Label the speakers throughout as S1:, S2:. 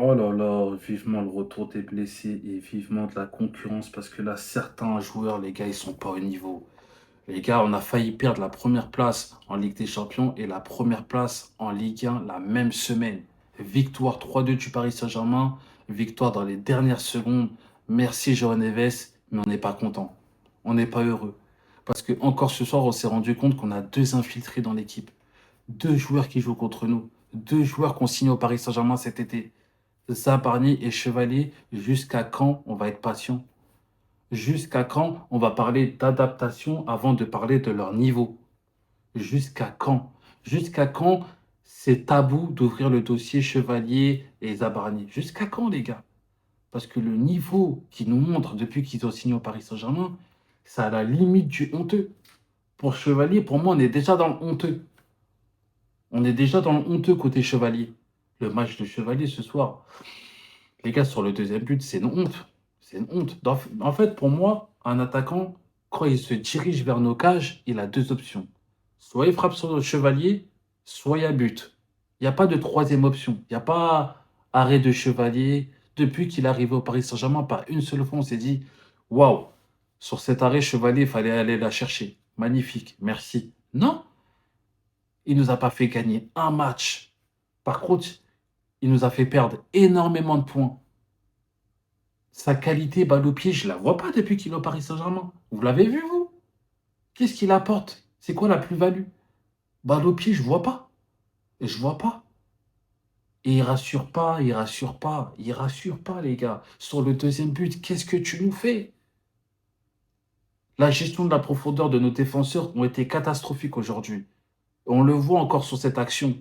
S1: Oh là là, vivement le retour des blessés et vivement de la concurrence parce que là, certains joueurs, les gars, ils sont pas au niveau. Les gars, on a failli perdre la première place en Ligue des Champions et la première place en Ligue 1 la même semaine. Victoire 3-2 du Paris Saint-Germain, victoire dans les dernières secondes. Merci Johan Neves, mais on n'est pas content. On n'est pas heureux. Parce que encore ce soir, on s'est rendu compte qu'on a deux infiltrés dans l'équipe. Deux joueurs qui jouent contre nous. Deux joueurs qu'on signe au Paris Saint-Germain cet été. Zabarni et Chevalier, jusqu'à quand on va être patient? Jusqu'à quand on va parler d'adaptation avant de parler de leur niveau? Jusqu'à quand? Jusqu'à quand c'est tabou d'ouvrir le dossier Chevalier et Zabarni? Jusqu'à quand, les gars? Parce que le niveau qu'ils nous montrent depuis qu'ils ont signé au Paris Saint-Germain, c'est à la limite du honteux. Pour Chevalier, pour moi, on est déjà dans le honteux. On est déjà dans le honteux côté Chevalier. Le match de Chevalier ce soir, les gars, sur le deuxième but, c'est une honte. C'est une honte. En fait, pour moi, un attaquant, quand il se dirige vers nos cages, il a deux options. Soit il frappe sur le chevalier, soit il y a but. Il n'y a pas de troisième option. Il n'y a pas arrêt de chevalier. Depuis qu'il est arrivé au Paris Saint-Germain, pas une seule fois, on s'est dit waouh, sur cet arrêt chevalier, il fallait aller la chercher. Magnifique, merci. Non, il ne nous a pas fait gagner un match. Par contre, il nous a fait perdre énormément de points. Sa qualité balle au pied, je ne la vois pas depuis qu'il est au Paris Saint-Germain. Vous l'avez vu, vous? Qu'est-ce qu'il apporte? C'est quoi la plus-value? Balle au pied, je vois pas. Je vois pas. Et il rassure pas, il rassure pas, il rassure pas, les gars. Sur le deuxième but, qu'est-ce que tu nous fais? La gestion de la profondeur de nos défenseurs ont été catastrophiques aujourd'hui. On le voit encore sur cette action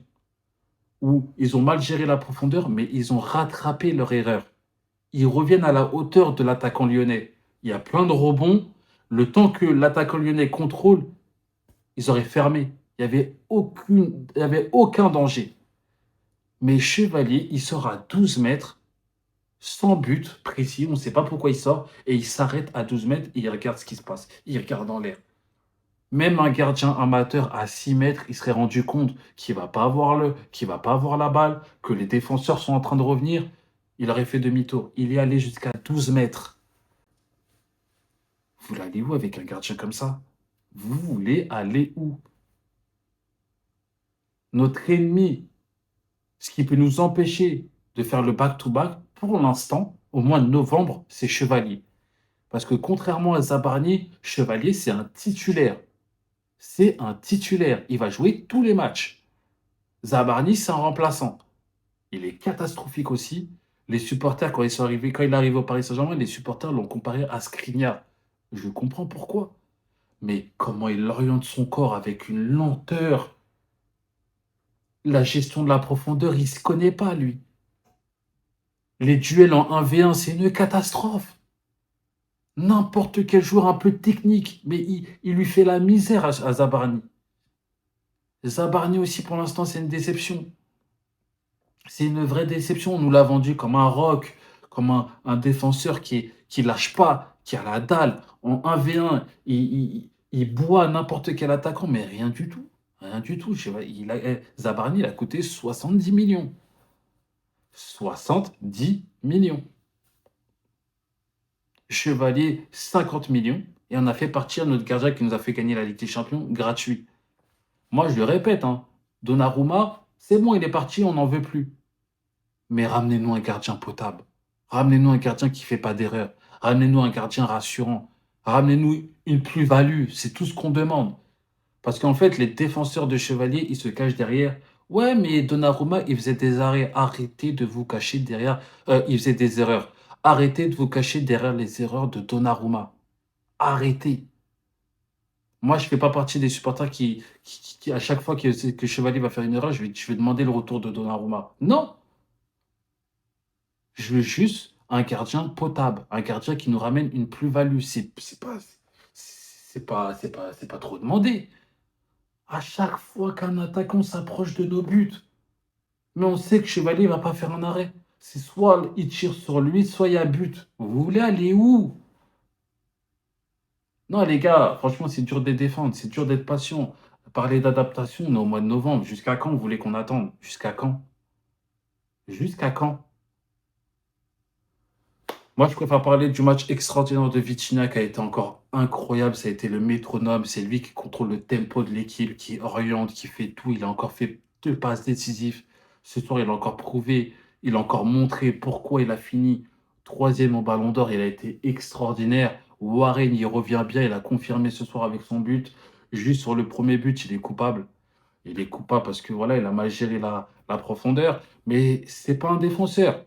S1: où ils ont mal géré la profondeur, mais ils ont rattrapé leur erreur. Ils reviennent à la hauteur de l'attaquant lyonnais. Il y a plein de rebonds. Le temps que l'attaquant lyonnais contrôle, ils auraient fermé. Il y avait aucun danger. Mais Chevalier, il sort à 12 mètres, sans but précis. On ne sait pas pourquoi il sort. Et il s'arrête à 12 mètres et il regarde ce qui se passe. Il regarde en l'air. Même un gardien amateur à 6 mètres, il serait rendu compte qu'il va pas avoir la balle, que les défenseurs sont en train de revenir. Il aurait fait demi-tour. Il est allé jusqu'à 12 mètres. Vous voulez aller où avec un gardien comme ça? Vous voulez aller où? Notre ennemi, ce qui peut nous empêcher de faire le back-to-back, pour l'instant, au mois de novembre, c'est Chevalier. Parce que contrairement à Zabarni, Chevalier, c'est un titulaire. C'est un titulaire. Il va jouer tous les matchs. Zabarni, c'est un remplaçant. Il est catastrophique aussi. Les supporters, quand quand il est arrivé au Paris Saint-Germain, les supporters l'ont comparé à Skriniar. Je comprends pourquoi. Mais comment il oriente son corps avec une lenteur. La gestion de la profondeur, il ne se connaît pas, lui. Les duels en 1v1, c'est une catastrophe. N'importe quel joueur un peu technique, mais il lui fait la misère à Zabarni. Zabarni aussi, pour l'instant, c'est une déception. C'est une vraie déception. On nous l'a vendu comme un rock, comme un défenseur qui lâche pas, qui a la dalle. En 1v1, il boit n'importe quel attaquant, mais rien du tout. Rien du tout. Zabarni, il a coûté 70 millions. 70 millions. Chevalier, 50 millions. Et on a fait partir notre gardien qui nous a fait gagner la Ligue des Champions gratuit. Moi, je le répète, hein, Donnarumma, c'est bon, il est parti, on n'en veut plus. Mais ramenez-nous un gardien potable. Ramenez-nous un gardien qui ne fait pas d'erreur. Ramenez-nous un gardien rassurant. Ramenez-nous une plus-value. C'est tout ce qu'on demande. Parce qu'en fait, les défenseurs de Chevalier, ils se cachent derrière. Ouais, mais Donnarumma, il faisait des arrêts. Arrêtez de vous cacher derrière. Il faisait des erreurs. Arrêtez de vous cacher derrière les erreurs de Donnarumma. Arrêtez. Moi, je ne fais pas partie des supporters à chaque fois que Chevalier va faire une erreur, je vais demander le retour de Donnarumma. Non, je veux juste un gardien potable, un gardien qui nous ramène une plus-value. C'est pas trop demandé. À chaque fois qu'un attaquant s'approche de nos buts, mais on sait que Chevalier ne va pas faire un arrêt. C'est soit il tire sur lui, soit il y a but. Vous voulez aller où? Non, les gars, franchement, c'est dur de les défendre, c'est dur d'être patient. Parler d'adaptation, on est au mois de novembre. Jusqu'à quand vous voulez qu'on attende? Jusqu'à quand? Jusqu'à quand? Moi, je préfère parler du match extraordinaire de Vitinha qui a été encore incroyable. Ça a été le métronome. C'est lui qui contrôle le tempo de l'équipe, qui oriente, qui fait tout. Il a encore fait 2 passes décisives. Ce soir, il a encore prouvé, il a encore montré pourquoi il a fini troisième au Ballon d'Or. Il a été extraordinaire. Warren, il revient bien. Il a confirmé ce soir avec son but. Juste sur le premier but, il est coupable. Il est coupable parce que voilà, il a mal géré la profondeur. Mais c'est pas un défenseur.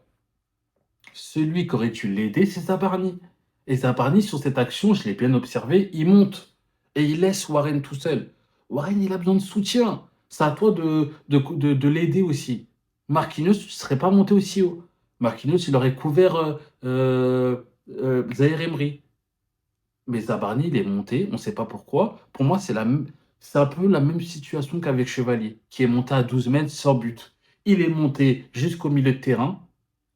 S1: Celui qui aurait dû l'aider, c'est Zabarni. Et Zabarni, sur cette action, je l'ai bien observé, il monte et il laisse Warren tout seul. Warren, il a besoin de soutien. C'est à toi de l'aider aussi. Marquinhos, tu ne serais pas monté aussi haut. Marquinhos, il aurait couvert Zaïre Emery. Mais Zabarni, il est monté, on ne sait pas pourquoi. Pour moi, c'est un peu la même situation qu'avec Chevalier, qui est monté à 12 mètres sans but. Il est monté jusqu'au milieu de terrain,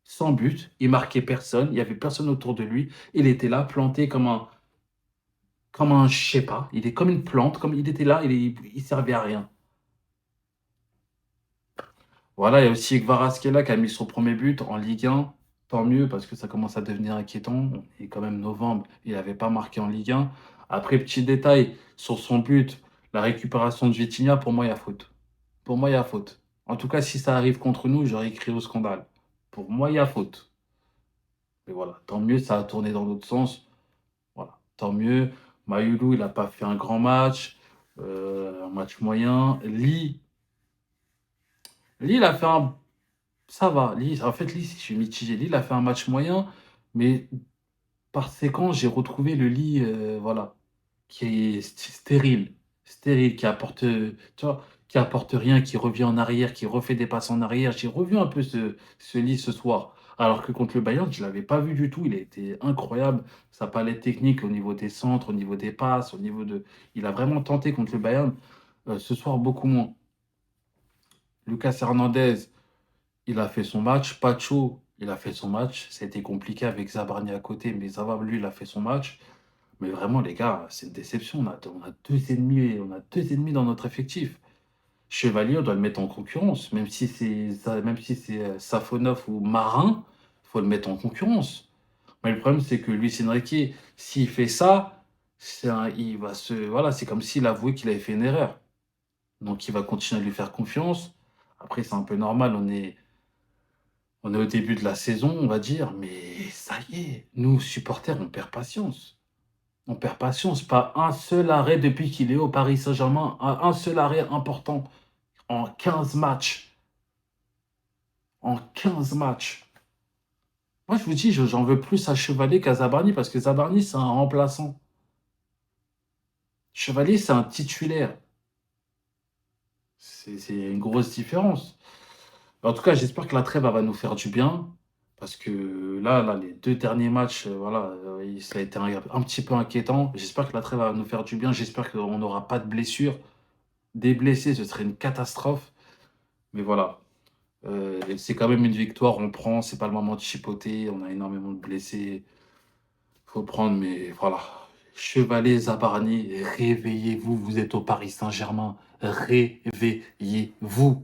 S1: sans but, il marquait personne, il n'y avait personne autour de lui. Il était là, planté je sais pas, il est comme une plante, comme il était là, il servait à rien. Voilà, il y a aussi Kvaratskhelia qui a mis son premier but en Ligue 1. Tant mieux parce que ça commence à devenir inquiétant. Et quand même novembre, il n'avait pas marqué en Ligue 1. Après, petit détail, sur son but, la récupération de Vitinha, pour moi, il y a faute. Pour moi, il y a faute. En tout cas, si ça arrive contre nous, j'aurais crié au scandale. Pour moi, il y a faute. Mais voilà, tant mieux, ça a tourné dans l'autre sens. Voilà, tant mieux. Mayoulou, il n'a pas fait un grand match, un match moyen. Lee, il a fait un. Ça va. Lee, en fait, Lee, je suis mitigé. Lee, il a fait un match moyen, mais par séquence, j'ai retrouvé le Lee, voilà, qui est stérile. Stérile, qui apporte, tu vois, qui apporte rien, qui revient en arrière, qui refait des passes en arrière. J'ai revu un peu ce Lee ce soir. Alors que contre le Bayern, je ne l'avais pas vu du tout. Il a été incroyable. Sa palette technique au niveau des centres, au niveau des passes, au niveau de. Il a vraiment tenté contre le Bayern. Ce soir, beaucoup moins. Lucas Hernandez, il a fait son match. Pacho, il a fait son match. C'était compliqué avec Zabarni à côté, mais Zabar, lui, il a fait son match. Mais vraiment, les gars, c'est une déception. On a deux ennemis, on a deux ennemis dans notre effectif. Chevalier, on doit le mettre en concurrence. Même si c'est Safonov ou Marin, il faut le mettre en concurrence. Mais le problème, c'est que Luis Enrique, s'il fait ça, il va se. Voilà, c'est comme s'il avouait qu'il avait fait une erreur. Donc, il va continuer à lui faire confiance. Après, c'est un peu normal. On est au début de la saison, on va dire. Mais ça y est, nous, supporters, on perd patience. On perd patience. Pas un seul arrêt depuis qu'il est au Paris Saint-Germain. Un seul arrêt important en 15 matchs. En 15 matchs. Moi, je vous dis, j'en veux plus à Chevalier qu'à Zabarni parce que Zabarni, c'est un remplaçant. Chevalier, c'est un titulaire. C'est une grosse différence. En tout cas, j'espère que la trêve elle va nous faire du bien. Parce que là, les 2 derniers matchs, voilà, ça a été un petit peu inquiétant. J'espère que la trêve va nous faire du bien. J'espère qu'on n'aura pas de blessures. Des blessés, ce serait une catastrophe. Mais voilà. C'est quand même une victoire. On prend. C'est pas le moment de chipoter. On a énormément de blessés. Faut prendre, mais voilà. Chevalier Zabarni, réveillez-vous. Vous êtes au Paris Saint-Germain. Réveillez-vous.